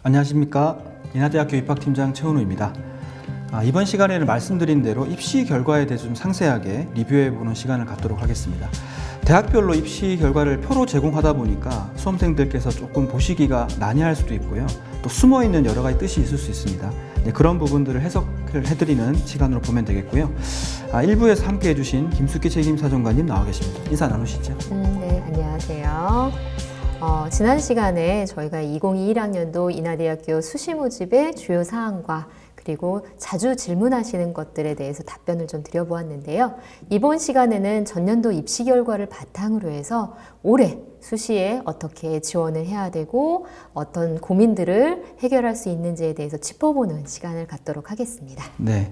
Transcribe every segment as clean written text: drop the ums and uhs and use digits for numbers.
안녕하십니까. 인하대학교 입학팀장 최은우입니다. 이번 시간에는 말씀드린 대로 입시 결과에 대해서 좀 상세하게 리뷰해보는 시간을 갖도록 하겠습니다. 대학별로 입시 결과를 표로 제공하다 보니까 수험생들께서 조금 보시기가 난해할 수도 있고요. 또 숨어있는 여러 가지 뜻이 있을 수 있습니다. 그런 부분들을 해석을 해드리는 시간으로 보면 되겠고요. 1부에서 함께 해주신 김숙기 책임사정관님 나와 계십니다. 인사 나누시죠. 네, 안녕하세요. 지난 시간에 저희가 2021학년도 인하대학교 수시 모집의 주요 사항과 그리고 자주 질문하시는 것들에 대해서 답변을 좀 드려보았는데요. 이번 시간에는 전년도 입시 결과를 바탕으로 해서 올해 수시에 어떻게 지원을 해야 되고 어떤 고민들을 해결할 수 있는지에 대해서 짚어보는 시간을 갖도록 하겠습니다. 네,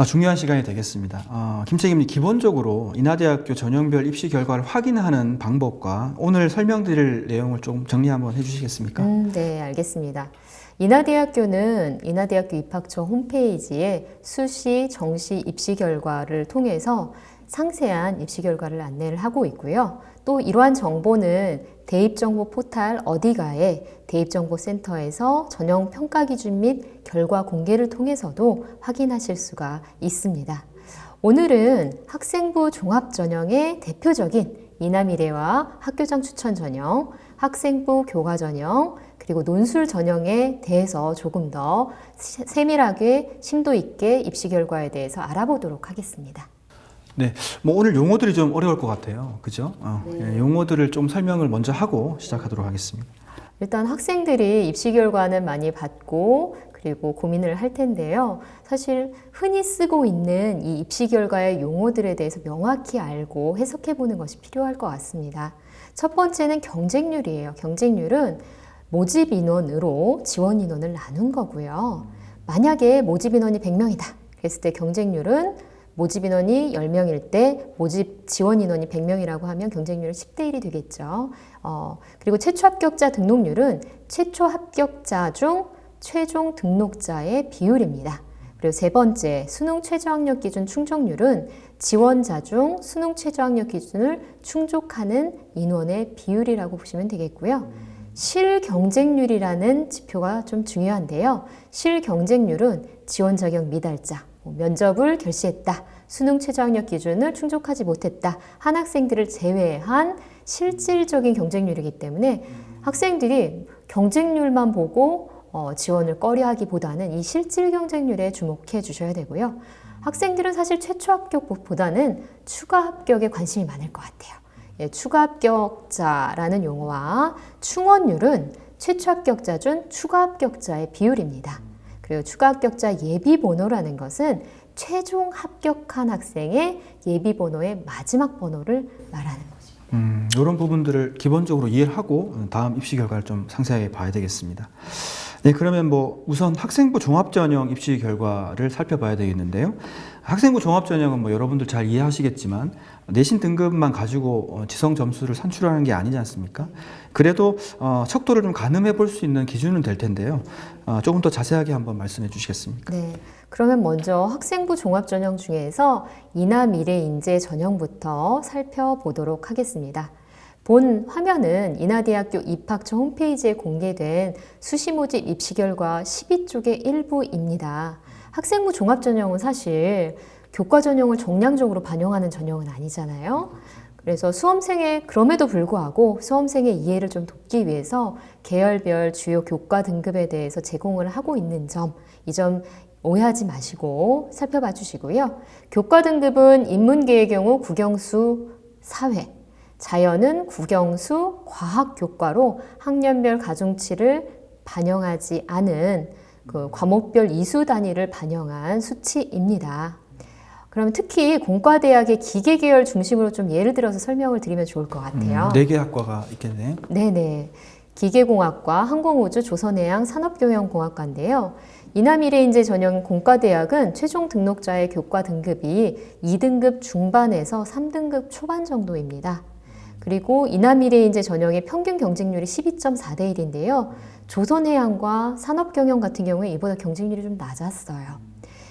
중요한 시간이 되겠습니다. 김 책임님, 기본적으로 인하대학교 전형별 입시 결과를 확인하는 방법과 오늘 설명드릴 내용을 좀 정리 한번 해주시겠습니까? 네, 알겠습니다. 인하대학교는 인하대학교 입학처 홈페이지에 수시, 정시 입시 결과를 통해서 상세한 입시 결과를 안내를 하고 있고요. 또 이러한 정보는 대입정보 포탈 어디가에 대입정보센터에서 전형 평가 기준 및 결과 공개를 통해서도 확인하실 수가 있습니다. 오늘은 학생부 종합전형의 대표적인 인하미래와 학교장 추천 전형, 학생부 교과 전형, 그리고 논술 전형에 대해서 조금 더 세밀하게 심도 있게 입시 결과에 대해서 알아보도록 하겠습니다. 네, 오늘 용어들이 좀 어려울 것 같아요. 그죠? 네. 용어들을 좀 설명을 먼저 하고 시작하도록 하겠습니다. 일단 학생들이 입시 결과는 많이 받고 그리고 고민을 할 텐데요. 사실 흔히 쓰고 있는 이 입시 결과의 용어들에 대해서 명확히 알고 해석해 보는 것이 필요할 것 같습니다. 첫 번째는 경쟁률이에요. 경쟁률은 모집 인원으로 지원 인원을 나눈 거고요. 만약에 모집 인원이 100명이다. 그랬을 때 경쟁률은 모집 인원이 10명일 때 모집 지원 인원이 100명이라고 하면 경쟁률은 10대 1이 되겠죠. 그리고 최초 합격자 등록률은 최초 합격자 중 최종 등록자의 비율입니다. 그리고 세 번째, 수능 최저학력 기준 충족률은 지원자 중 수능 최저학력 기준을 충족하는 인원의 비율이라고 보시면 되겠고요. 실경쟁률이라는 지표가 좀 중요한데요. 실경쟁률은 지원 자격 미달자, 면접을 결시했다, 수능 최저학력 기준을 충족하지 못했다 한 학생들을 제외한 실질적인 경쟁률이기 때문에 학생들이 경쟁률만 보고 지원을 꺼려하기보다는 이 실질 경쟁률에 주목해 주셔야 되고요. 학생들은 사실 최초 합격보다는 추가 합격에 관심이 많을 것 같아요. 추가 합격자라는 용어와 충원율은 최초 합격자 중 추가 합격자의 비율입니다. 그리고 추가 합격자 예비번호라는 것은 최종 합격한 학생의 예비번호의 마지막 번호를 말하는 거죠. 이런 부분들을 기본적으로 이해를 하고 다음 입시 결과를 좀 상세하게 봐야 되겠습니다. 네, 그러면 우선 학생부 종합전형 입시 결과를 살펴봐야 되겠는데요. 학생부 종합전형은 여러분들 잘 이해하시겠지만 내신 등급만 가지고 지성 점수를 산출하는 게 아니지 않습니까? 그래도 척도를 좀 가늠해 볼 수 있는 기준은 될 텐데요. 조금 더 자세하게 한번 말씀해 주시겠습니까? 네, 그러면 먼저 학생부 종합전형 중에서 인하미래인재 전형부터 살펴보도록 하겠습니다. 본 화면은 인하대학교 입학처 홈페이지에 공개된 수시 모집 입시 결과 12쪽의 일부입니다. 학생부 종합전형은 사실 교과 전형을 정량적으로 반영하는 전형은 아니잖아요. 그래서 그럼에도 불구하고 수험생의 이해를 좀 돕기 위해서 계열별 주요 교과 등급에 대해서 제공을 하고 있는 점, 이 점 오해하지 마시고 살펴봐 주시고요. 교과 등급은 인문계의 경우 국영수 사회, 자연은 국영수 과학 교과로 학년별 가중치를 반영하지 않은 그 과목별 이수 단위를 반영한 수치입니다. 그럼 특히 공과대학의 기계계열 중심으로 좀 예를 들어서 설명을 드리면 좋을 것 같아요. 4개 학과가 있겠네요. 네네. 기계공학과, 항공우주, 조선해양, 산업경영공학과인데요. 인하미래인재 전형 공과대학은 최종 등록자의 교과 등급이 2등급 중반에서 3등급 초반 정도입니다. 그리고 인하미래인재 전형의 평균 경쟁률이 12.4대 1인데요. 조선해양과 산업경영 같은 경우에 이보다 경쟁률이 좀 낮았어요.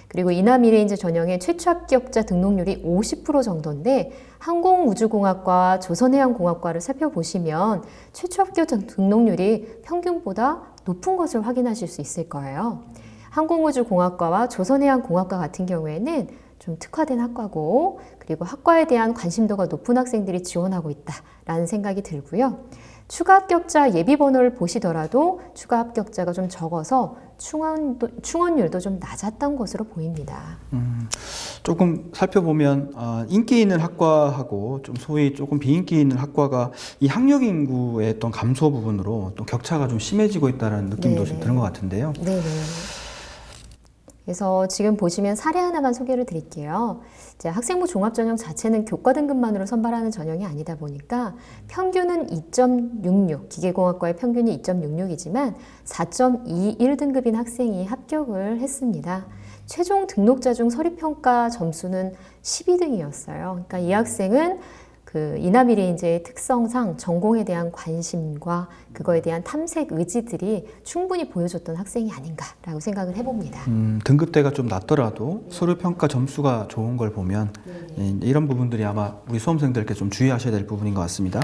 그리고 인하미래인재 전형의 최초 합격자 등록률이 50% 정도인데 항공우주공학과 조선해양공학과를 살펴보시면 최초 합격자 등록률이 평균보다 높은 것을 확인하실 수 있을 거예요. 항공우주공학과와 조선해양공학과 같은 경우에는 좀 특화된 학과고, 그리고 학과에 대한 관심도가 높은 학생들이 지원하고 있다라는 생각이 들고요. 추가 합격자 예비 번호를 보시더라도 추가 합격자가 좀 적어서 충원율도 좀 낮았던 것으로 보입니다. 조금 살펴보면 인기 있는 학과하고 좀 소위 조금 비인기 있는 학과가 이 학력 인구의 어떤 감소 부분으로 또 격차가 좀 심해지고 있다는 느낌도 좀 드는 것 같은데요. 네네. 그래서 지금 보시면 사례 하나만 소개를 드릴게요. 이제 학생부 종합전형 자체는 교과 등급만으로 선발하는 전형이 아니다 보니까 평균은 2.66, 기계공학과의 평균이 2.66이지만 4.21등급인 학생이 합격을 했습니다. 최종 등록자 중 서류평가 점수는 12등이었어요. 그러니까 이 학생은 그 이나미래인재의 특성상 전공에 대한 관심과 그거에 대한 탐색 의지들이 충분히 보여줬던 학생이 아닌가라고 생각을 해봅니다. 등급대가 좀 낮더라도 서류 평가 점수가 좋은 걸 보면 이런 부분들이 아마 우리 수험생들께 좀 주의하셔야 될 부분인 것 같습니다.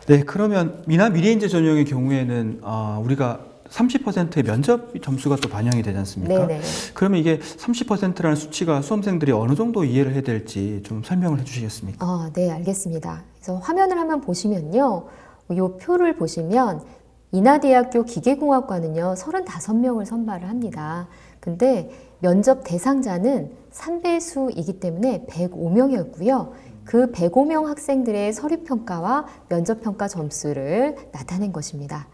네, 그러면 미래인재 전형의 경우에는 우리가 30%의 면접 점수가 또 반영이 되지 않습니까? 네네. 그러면 이게 30%라는 수치가 수험생들이 어느 정도 이해를 해야 될지 좀 설명을 해주시겠습니까? 네, 알겠습니다. 그래서 화면을 한번 보시면요. 이 표를 보시면 인하대학교 기계공학과는요, 35명을 선발을 합니다. 근데 면접 대상자는 3배수이기 때문에 105명이었고요. 그 105명 학생들의 서류평가와 면접평가 점수를 나타낸 것입니다.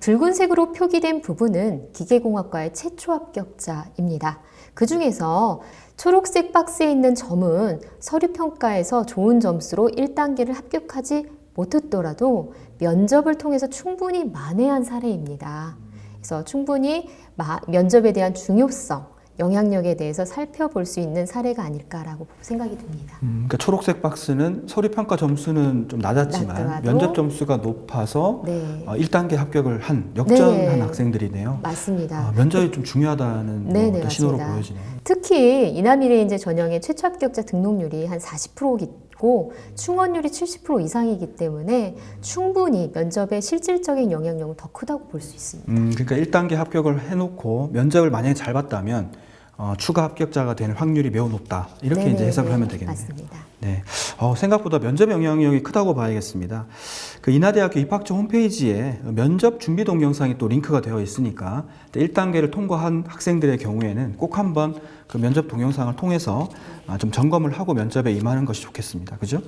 붉은색으로 표기된 부분은 기계공학과의 최초 합격자입니다. 그 중에서 초록색 박스에 있는 점은 서류평가에서 좋은 점수로 1단계를 합격하지 못했더라도 면접을 통해서 충분히 만회한 사례입니다. 그래서 충분히 면접에 대한 중요성, 영향력에 대해서 살펴볼 수 있는 사례가 아닐까라고 생각이 듭니다. 그러니까 초록색 박스는 서류평가 점수는 좀 낮았지만 낮더라도, 면접 점수가 높아서 네. 1단계 합격을 역전한 네. 학생들이네요. 맞습니다. 면접이 좀 중요하다는 네네, 어떤 신호로 맞습니다. 보여지네요. 특히 이나미래인재 전형의 최초 합격자 등록률이 한 40%고 충원율이 70% 이상이기 때문에 충분히 면접의 실질적인 영향력은 더 크다고 볼 수 있습니다. 그러니까 1단계 합격을 해놓고 면접을 만약에 잘 봤다면 추가 합격자가 되는 확률이 매우 높다. 이렇게 네네, 이제 해석을 하면 되겠네요. 맞습니다. 네, 생각보다 면접 영향력이 크다고 봐야겠습니다. 그 인하대학교 입학처 홈페이지에 면접 준비 동영상이 또 링크가 되어 있으니까 1단계를 통과한 학생들의 경우에는 꼭 한번 그 면접 동영상을 통해서 좀 점검을 하고 면접에 임하는 것이 좋겠습니다. 그죠?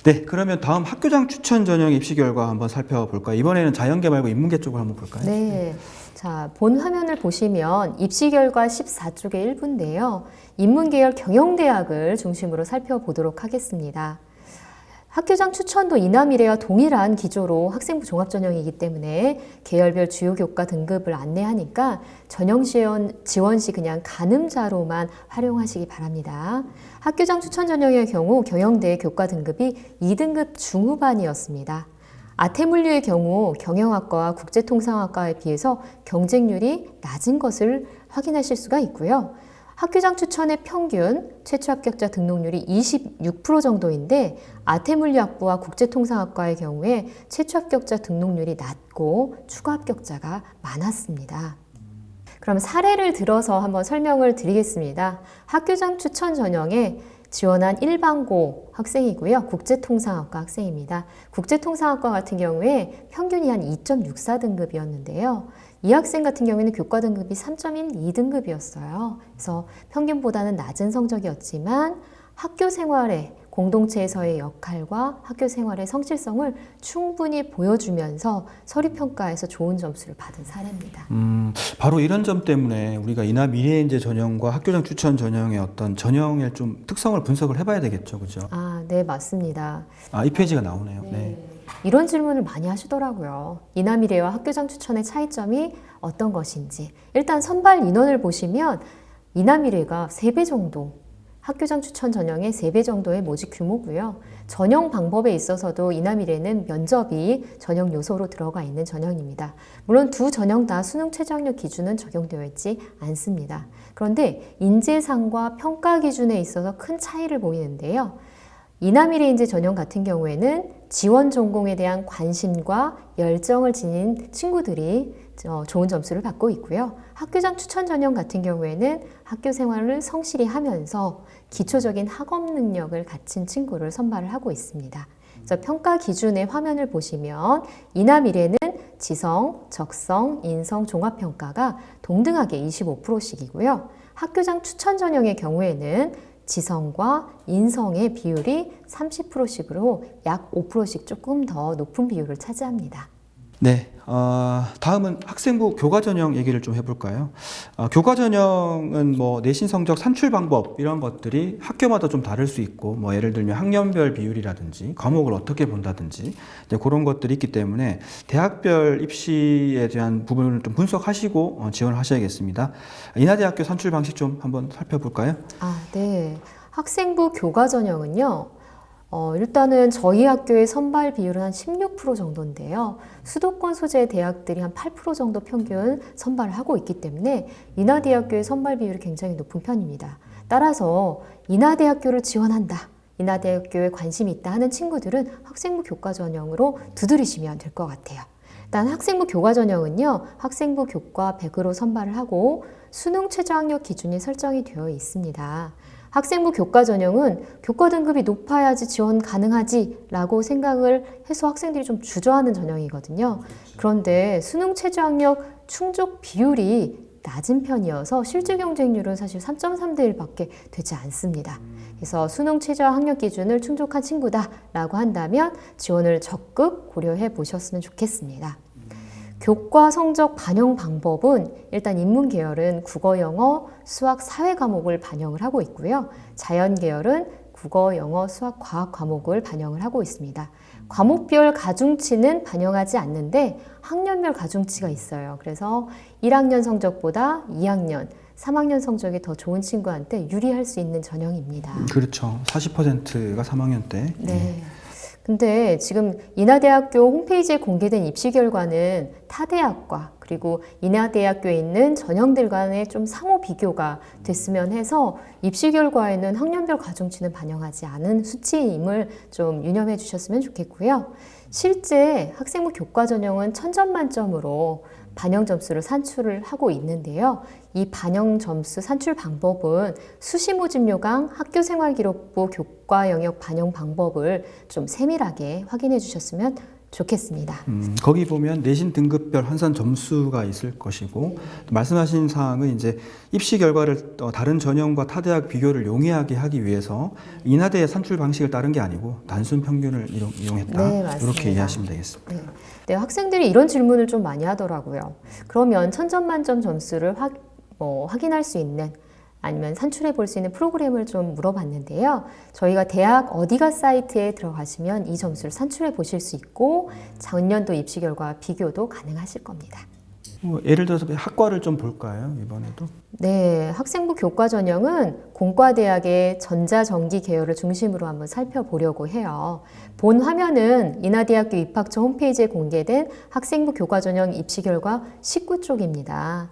네, 그러면 다음 학교장 추천 전형 입시 결과 한번 살펴볼까요? 이번에는 자연계 말고 인문계 쪽을 한번 볼까요? 네. 자, 본 화면을 보시면 입시 결과 14쪽의 일부인데요. 인문계열 경영대학을 중심으로 살펴보도록 하겠습니다. 학교장 추천도 이나미래와 동일한 기조로 학생부 종합전형이기 때문에 계열별 주요 교과 등급을 안내하니까 전형 지원 시 그냥 가늠자로만 활용하시기 바랍니다. 학교장 추천 전형의 경우 경영대 교과 등급이 2등급 중후반이었습니다. 아태물류의 경우 경영학과와 국제통상학과에 비해서 경쟁률이 낮은 것을 확인하실 수가 있고요. 학교장 추천의 평균 최초 합격자 등록률이 26% 정도인데 아태물리학부와 국제통상학과의 경우에 최초 합격자 등록률이 낮고 추가 합격자가 많았습니다. 그럼 사례를 들어서 한번 설명을 드리겠습니다. 학교장 추천 전형에 지원한 일반고 학생이고요. 국제통상학과 학생입니다. 국제통상학과 같은 경우에 평균이 한 2.64등급이었는데요. 이 학생 같은 경우에는 교과 등급이 3.12등급이었어요. 그래서 평균보다는 낮은 성적이었지만 학교 생활에 공동체에서의 역할과 학교 생활의 성실성을 충분히 보여주면서 서류평가에서 좋은 점수를 받은 사례입니다. 바로 이런 점 때문에 우리가 이나 미래인재 전형과 학교장 추천 전형의 어떤 전형의 좀 특성을 분석을 해봐야 되겠죠, 그죠? 네, 맞습니다. 이 페이지가 나오네요. 네. 이런 질문을 많이 하시더라고요. 이나미래와 학교장 추천의 차이점이 어떤 것인지. 일단 선발 인원을 보시면 이나미래가 3배 정도, 학교장 추천 전형의 3배 정도의 모집 규모고요. 전형 방법에 있어서도 이나미래는 면접이 전형 요소로 들어가 있는 전형입니다. 물론 두 전형 다 수능 최저학력 기준은 적용되어 있지 않습니다. 그런데 인재상과 평가 기준에 있어서 큰 차이를 보이는데요. 이남일의 인재 전형 같은 경우에는 지원 전공에 대한 관심과 열정을 지닌 친구들이 좋은 점수를 받고 있고요. 학교장 추천 전형 같은 경우에는 학교 생활을 성실히 하면서 기초적인 학업 능력을 갖춘 친구를 선발을 하고 있습니다. 그래서 평가 기준의 화면을 보시면 이남일에는 지성, 적성, 인성, 종합평가가 동등하게 25%씩이고요. 학교장 추천 전형의 경우에는 지성과 인성의 비율이 30%씩으로 약 5%씩 조금 더 높은 비율을 차지합니다. 네, 다음은 학생부 교과 전형 얘기를 좀 해볼까요? 교과 전형은 뭐 내신 성적 산출 방법 이런 것들이 학교마다 좀 다를 수 있고, 뭐 예를 들면 학년별 비율이라든지 과목을 어떻게 본다든지 이제 그런 것들이 있기 때문에 대학별 입시에 대한 부분을 좀 분석하시고 지원을 하셔야겠습니다. 인하대학교 산출 방식 좀 한번 살펴볼까요? 네. 학생부 교과 전형은요. 일단은 저희 학교의 선발 비율은 한 16% 정도인데요. 수도권 소재 대학들이 한 8% 정도 평균 선발을 하고 있기 때문에 인하대학교의 선발 비율이 굉장히 높은 편입니다. 따라서 인하대학교를 지원한다, 인하대학교에 관심이 있다 하는 친구들은 학생부 교과 전형으로 두드리시면 될 것 같아요. 일단 학생부 교과 전형은요, 학생부 교과 100으로 선발을 하고 수능 최저학력 기준이 설정이 되어 있습니다. 학생부 교과 전형은 교과 등급이 높아야지 지원 가능하지 라고 생각을 해서 학생들이 좀 주저하는 전형이거든요. 그런데 수능 최저학력 충족 비율이 낮은 편이어서 실질 경쟁률은 사실 3.3대 1밖에 되지 않습니다. 그래서 수능 최저학력 기준을 충족한 친구다 라고 한다면 지원을 적극 고려해 보셨으면 좋겠습니다. 교과 성적 반영 방법은 일단 인문 계열은 국어, 영어, 수학, 사회 과목을 반영을 하고 있고요. 자연 계열은 국어, 영어, 수학, 과학 과목을 반영을 하고 있습니다. 과목별 가중치는 반영하지 않는데 학년별 가중치가 있어요. 그래서 1학년 성적보다 2학년, 3학년 성적이 더 좋은 친구한테 유리할 수 있는 전형입니다. 그렇죠. 40%가 3학년 때. 네. 근데 지금 인하대학교 홈페이지에 공개된 입시 결과는 타 대학과 그리고 인하대학교에 있는 전형들 간의 좀 상호 비교가 됐으면 해서 입시 결과에는 학년별 가중치는 반영하지 않은 수치임을 좀 유념해 주셨으면 좋겠고요. 실제 학생부 교과 전형은 1000점 만점으로 반영 점수를 산출을 하고 있는데요. 이 반영 점수 산출 방법은 수시 모집 요강 학교생활기록부 교과 영역 반영 방법을 좀 세밀하게 확인해 주셨으면 좋겠습니다. 거기 보면 내신 등급별 환산 점수가 있을 것이고, 또 말씀하신 사항은 이제 입시 결과를 다른 전형과 타 대학 비교를 용이하게 하기 위해서 인하대의 산출 방식을 따른 게 아니고 단순 평균을 이용했다. 네, 맞습니다. 이렇게 이해하시면 되겠습니다. 네, 학생들이 이런 질문을 좀 많이 하더라고요. 그러면 1000점 만점 점수를 확인할 수 있는 아니면 산출해 볼 수 있는 프로그램을 좀 물어봤는데요. 저희가 대학 어디가 사이트에 들어가시면 이 점수를 산출해 보실 수 있고 작년도 입시 결과 비교도 가능하실 겁니다. 예를 들어서 학과를 좀 볼까요? 이번에도? 네, 학생부 교과 전형은 공과대학의 전자전기 계열을 중심으로 한번 살펴보려고 해요. 본 화면은 인하대학교 입학처 홈페이지에 공개된 학생부 교과 전형 입시 결과 19쪽입니다.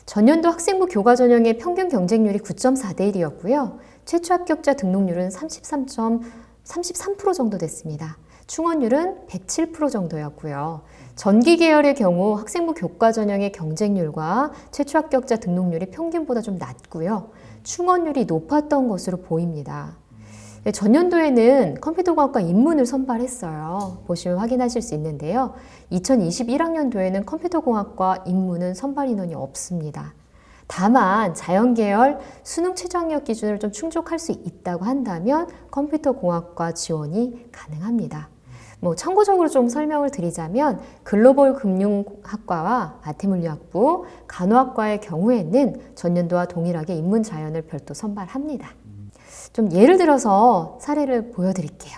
전년도 학생부 교과 전형의 평균 경쟁률이 9.4대 1이었고요. 최초 합격자 등록률은 33% 정도 됐습니다. 충원율은 107% 정도였고요. 전기 계열의 경우 학생부 교과 전형의 경쟁률과 최초 합격자 등록률이 평균보다 좀 낮고요. 충원율이 높았던 것으로 보입니다. 전년도에는 컴퓨터공학과 인문을 선발했어요. 보시면 확인하실 수 있는데요. 2021학년도에는 컴퓨터공학과 인문은 선발 인원이 없습니다. 다만 자연계열 수능 최저학력 기준을 좀 충족할 수 있다고 한다면 컴퓨터공학과 지원이 가능합니다. 참고적으로 좀 설명을 드리자면 글로벌 금융학과와 마태물리학부, 간호학과의 경우에는 전년도와 동일하게 인문자연을 별도 선발합니다. 좀 예를 들어서 사례를 보여드릴게요.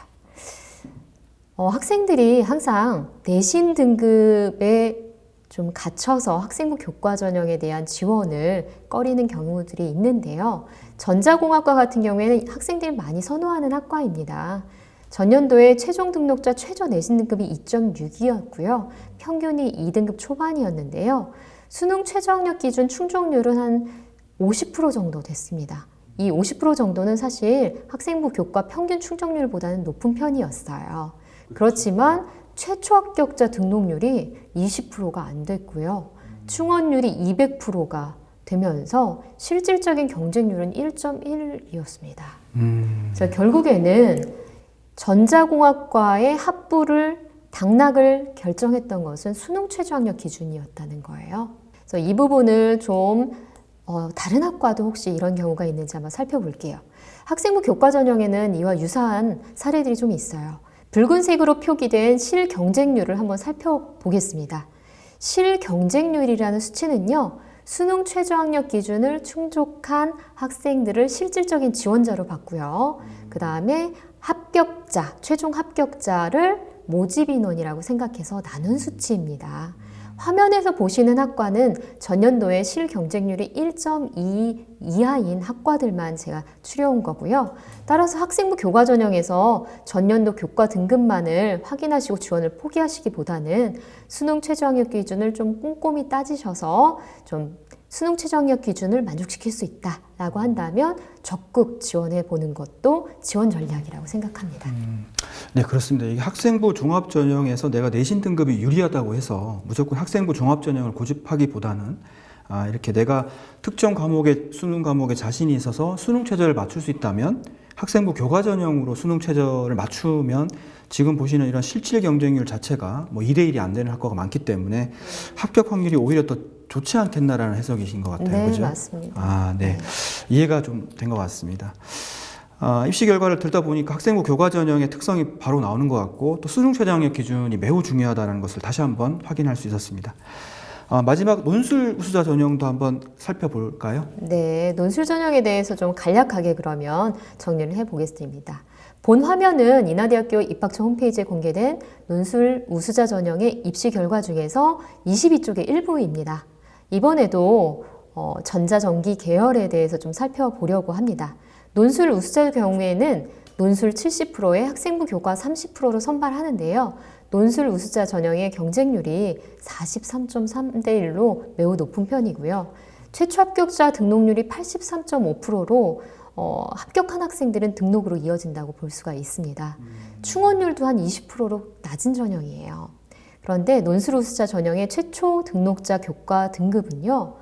학생들이 항상 내신 등급에 좀 갇혀서 학생부 교과 전형에 대한 지원을 꺼리는 경우들이 있는데요. 전자공학과 같은 경우에는 학생들이 많이 선호하는 학과입니다. 전년도에 최종 등록자 최저 내신 등급이 2.6이었고요. 평균이 2등급 초반이었는데요. 수능 최저학력 기준 충족률은 한 50% 정도 됐습니다. 이 50% 정도는 사실 학생부 교과 평균 충족률보다는 높은 편이었어요. 그렇지만 최초 합격자 등록률이 20%가 안 됐고요. 충원율이 200%가 되면서 실질적인 경쟁률은 1.1이었습니다. 그래서 결국에는 전자공학과의 합부를 당락을 결정했던 것은 수능 최저학력 기준이었다는 거예요. 그래서 이 부분을 좀 다른 학과도 혹시 이런 경우가 있는지 한번 살펴볼게요. 학생부 교과 전형에는 이와 유사한 사례들이 좀 있어요. 붉은색으로 표기된 실경쟁률을 한번 살펴보겠습니다. 실경쟁률이라는 수치는요, 수능 최저학력 기준을 충족한 학생들을 실질적인 지원자로 봤고요. 그 다음에 합격자, 최종 합격자를 모집 인원이라고 생각해서 나눈 수치입니다. 화면에서 보시는 학과는 전년도에 실경쟁률이 1.2 이하인 학과들만 제가 추려온 거고요. 따라서 학생부 교과 전형에서 전년도 교과 등급만을 확인하시고 지원을 포기하시기보다는 수능 최저학력 기준을 좀 꼼꼼히 따지셔서 좀 수능 최저학력 기준을 만족시킬 수 있다라고 한다면 적극 지원해 보는 것도 지원 전략이라고 생각합니다. 네, 그렇습니다. 이게 학생부 종합 전형에서 내가 내신 등급이 유리하다고 해서 무조건 학생부 종합 전형을 고집하기보다는 이렇게 내가 특정 과목에 수능 과목에 자신이 있어서 수능 최저를 맞출 수 있다면 학생부 교과 전형으로 수능 최저를 맞추면 지금 보시는 이런 실질 경쟁률 자체가 뭐 2대 1이 안 되는 학과가 많기 때문에 합격 확률이 오히려 더 좋지 않겠나라는 해석이신 것 같아요. 네, 그죠? 맞습니다. 네. 이해가 좀 된 것 같습니다. 입시 결과를 듣다 보니까 학생부 교과 전형의 특성이 바로 나오는 것 같고 또 수능 최저학력 기준이 매우 중요하다는 것을 다시 한번 확인할 수 있었습니다. 마지막 논술 우수자 전형도 한번 살펴볼까요? 네, 논술 전형에 대해서 좀 간략하게 그러면 정리를 해보겠습니다. 본 화면은 인하대학교 입학처 홈페이지에 공개된 논술 우수자 전형의 입시 결과 중에서 22쪽의 일부입니다. 이번에도 전자전기 계열에 대해서 좀 살펴보려고 합니다. 논술 우수자 경우에는 논술 70%에 학생부 교과 30%로 선발하는데요. 논술 우수자 전형의 경쟁률이 43.3대 1로 매우 높은 편이고요. 최초 합격자 등록률이 83.5%로 합격한 학생들은 등록으로 이어진다고 볼 수가 있습니다. 충원율도 한 20%로 낮은 전형이에요. 그런데 논술 우수자 전형의 최초 등록자 교과 등급은요.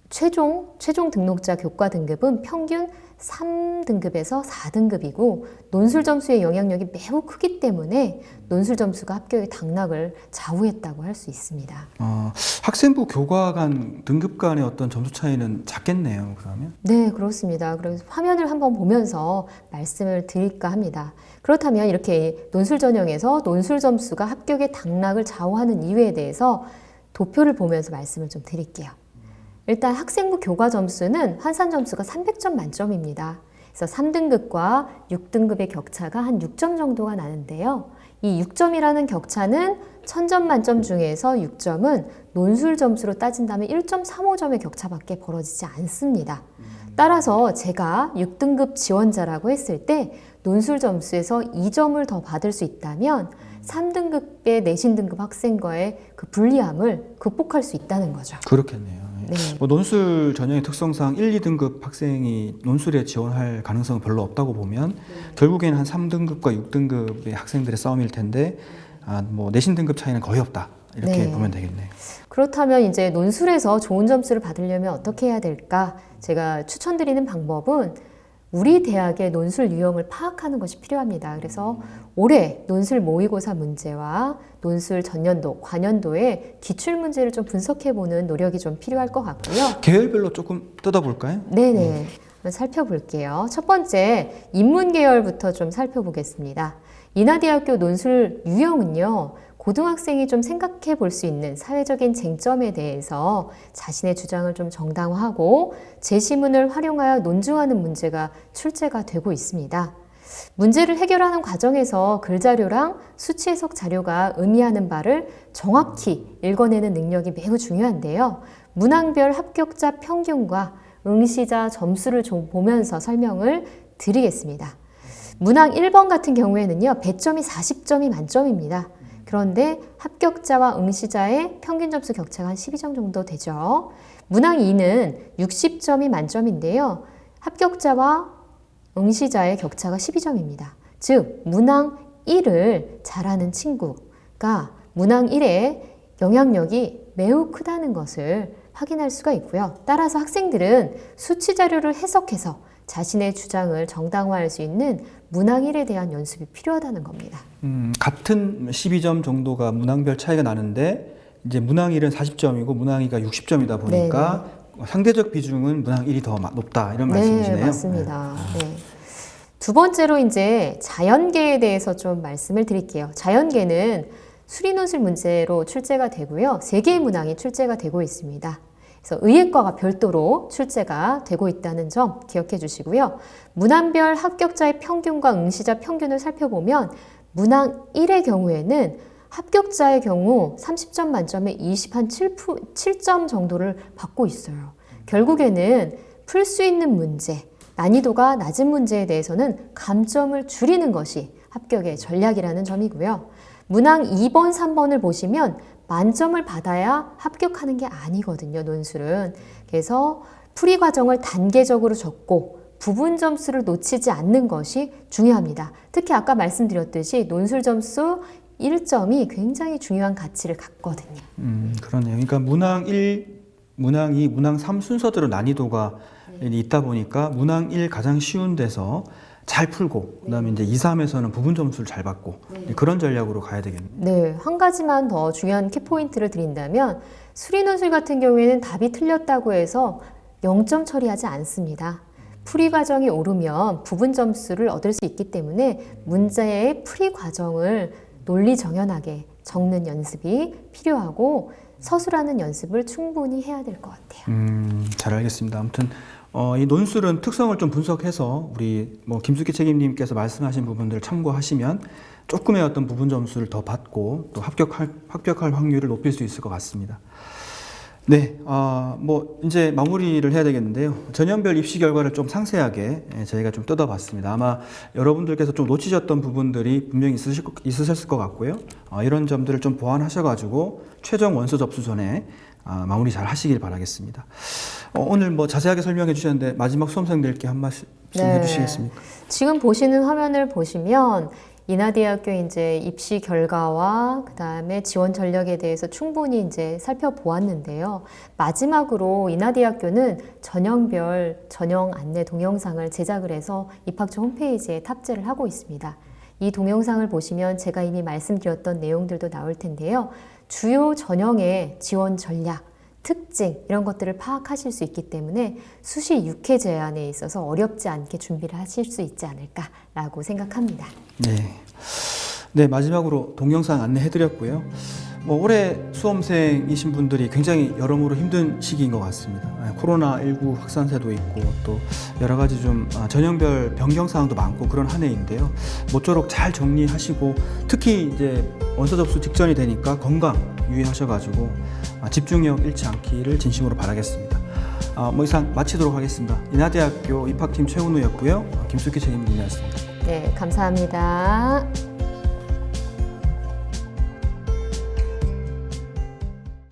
최종 등록자 교과 등급은 평균 3등급에서 4등급이고 논술 점수의 영향력이 매우 크기 때문에 논술 점수가 합격의 당락을 좌우했다고 할 수 있습니다. 학생부 교과 간 등급 간의 어떤 점수 차이는 작겠네요, 그러면? 네, 그렇습니다. 그래서 화면을 한번 보면서 말씀을 드릴까 합니다. 그렇다면 이렇게 논술 전형에서 논술 점수가 합격의 당락을 좌우하는 이유에 대해서 도표를 보면서 말씀을 좀 드릴게요. 일단 학생부 교과 점수는 환산 점수가 300점 만점입니다. 그래서 3등급과 6등급의 격차가 한 6점 정도가 나는데요. 이 6점이라는 격차는 1000점 만점 중에서 6점은 논술 점수로 따진다면 1.35점의 격차밖에 벌어지지 않습니다. 따라서 제가 6등급 지원자라고 했을 때 논술 점수에서 2점을 더 받을 수 있다면 3등급의 내신 등급 학생과의 그 불리함을 극복할 수 있다는 거죠. 그렇겠네요. 네. 논술 전형의 특성상 1, 2등급 학생이 논술에 지원할 가능성은 별로 없다고 보면 결국에는 한 3등급과 6등급의 학생들의 싸움일 텐데 내신 등급 차이는 거의 없다. 이렇게 보면 되겠네요. 그렇다면 이제 논술에서 좋은 점수를 받으려면 어떻게 해야 될까? 제가 추천드리는 방법은 우리 대학의 논술 유형을 파악하는 것이 필요합니다. 그래서 올해 논술 모의고사 문제와 논술 전년도, 관년도의 기출문제를 좀 분석해보는 노력이 좀 필요할 것 같고요. 계열별로 조금 뜯어볼까요? 네네. 살펴볼게요. 첫 번째, 인문계열부터 좀 살펴보겠습니다. 인하대학교 논술 유형은요. 고등학생이 좀 생각해 볼 수 있는 사회적인 쟁점에 대해서 자신의 주장을 좀 정당화하고 제시문을 활용하여 논증하는 문제가 출제가 되고 있습니다. 문제를 해결하는 과정에서 글자료랑 수치 해석 자료가 의미하는 바를 정확히 읽어내는 능력이 매우 중요한데요. 문항별 합격자 평균과 응시자 점수를 좀 보면서 설명을 드리겠습니다. 문항 1번 같은 경우에는요, 배점이 40점이 만점입니다. 그런데 합격자와 응시자의 평균 점수 격차가 한 12점 정도 되죠. 문항 2는 60점이 만점인데요. 합격자와 응시자의 격차가 12점입니다. 즉 문항 1을 잘하는 친구가 문항 1의 영향력이 매우 크다는 것을 확인할 수가 있고요. 따라서 학생들은 수치 자료를 해석해서 자신의 주장을 정당화할 수 있는 문항 1에 대한 연습이 필요하다는 겁니다. 같은 12점 정도가 문항별 차이가 나는데 이제 문항 1은 40점이고 문항 2가 60점이다 보니까 상대적 비중은 문항 1이 더 높다 이런 말씀이시네요. 네, 맞습니다. 네. 두 번째로 이제 자연계에 대해서 좀 말씀을 드릴게요. 자연계는 수리논술 문제로 출제가 되고요. 3개의 문항이 출제가 되고 있습니다. 그래서 의예과가 별도로 출제가 되고 있다는 점 기억해 주시고요. 문항별 합격자의 평균과 응시자 평균을 살펴보면 문항 1의 경우에는 합격자의 경우 30점 만점에 7점 정도를 받고 있어요. 결국에는 풀 수 있는 문제, 난이도가 낮은 문제에 대해서는 감점을 줄이는 것이 합격의 전략이라는 점이고요. 문항 2번, 3번을 보시면 만점을 받아야 합격하는 게 아니거든요, 논술은. 그래서 풀이 과정을 단계적으로 적고 부분 점수를 놓치지 않는 것이 중요합니다. 특히 아까 말씀드렸듯이 논술 점수 1점이 굉장히 중요한 가치를 갖거든요. 그러네요. 그러니까 문항 1, 문항 2, 문항 3 순서대로 난이도가 있다 보니까 문항 1 가장 쉬운 데서 잘 풀고 그다음에 이제 2, 3에서는 부분 점수를 잘 받고 그런 전략으로 가야 되겠네요. 네, 한 가지만 더 중요한 키포인트를 드린다면 수리논술 같은 경우에는 답이 틀렸다고 해서 0점 처리하지 않습니다. 풀이 과정이 오르면 부분 점수를 얻을 수 있기 때문에 문제의 풀이 과정을 논리정연하게 적는 연습이 필요하고 서술하는 연습을 충분히 해야 될 것 같아요. 잘 알겠습니다. 아무튼 이 논술은 특성을 좀 분석해서 우리 김숙희 책임님께서 말씀하신 부분들을 참고하시면 조금의 어떤 부분 점수를 더 받고 또 합격할 확률을 높일 수 있을 것 같습니다. 네, 이제 마무리를 해야 되겠는데요. 전형별 입시 결과를 좀 상세하게 저희가 좀 뜯어봤습니다. 아마 여러분들께서 좀 놓치셨던 부분들이 분명히 있으셨을 것 같고요. 이런 점들을 좀 보완하셔가지고 최종 원서 접수 전에 마무리 잘 하시길 바라겠습니다. 오늘 자세하게 설명해 주셨는데 마지막 수험생들께 한 말씀 해주시겠습니까? 지금 보시는 화면을 보시면 인하대학교 이제 입시 결과와 그 다음에 지원 전략에 대해서 충분히 이제 살펴보았는데요. 마지막으로 인하대학교는 전형별 전형 안내 동영상을 제작을 해서 입학처 홈페이지에 탑재를 하고 있습니다. 이 동영상을 보시면 제가 이미 말씀드렸던 내용들도 나올 텐데요. 주요 전형의 지원 전략, 특징 이런 것들을 파악하실 수 있기 때문에 수시 6회 제안에 있어서 어렵지 않게 준비를 하실 수 있지 않을까라고 생각합니다. 네, 마지막으로 동영상 안내해드렸고요. 올해 수험생이신 분들이 굉장히 여러모로 힘든 시기인 것 같습니다. 코로나19 확산세도 있고 또 여러 가지 좀 전형별 변경 사항도 많고 그런 한 해인데요. 모쪼록 잘 정리하시고 특히 이제 원서 접수 직전이 되니까 건강 유의하셔가지고 집중력 잃지 않기를 진심으로 바라겠습니다. 이상 마치도록 하겠습니다. 인하대학교 입학팀 최은우였고요. 김숙희 책임님이었습니다. 네, 감사합니다.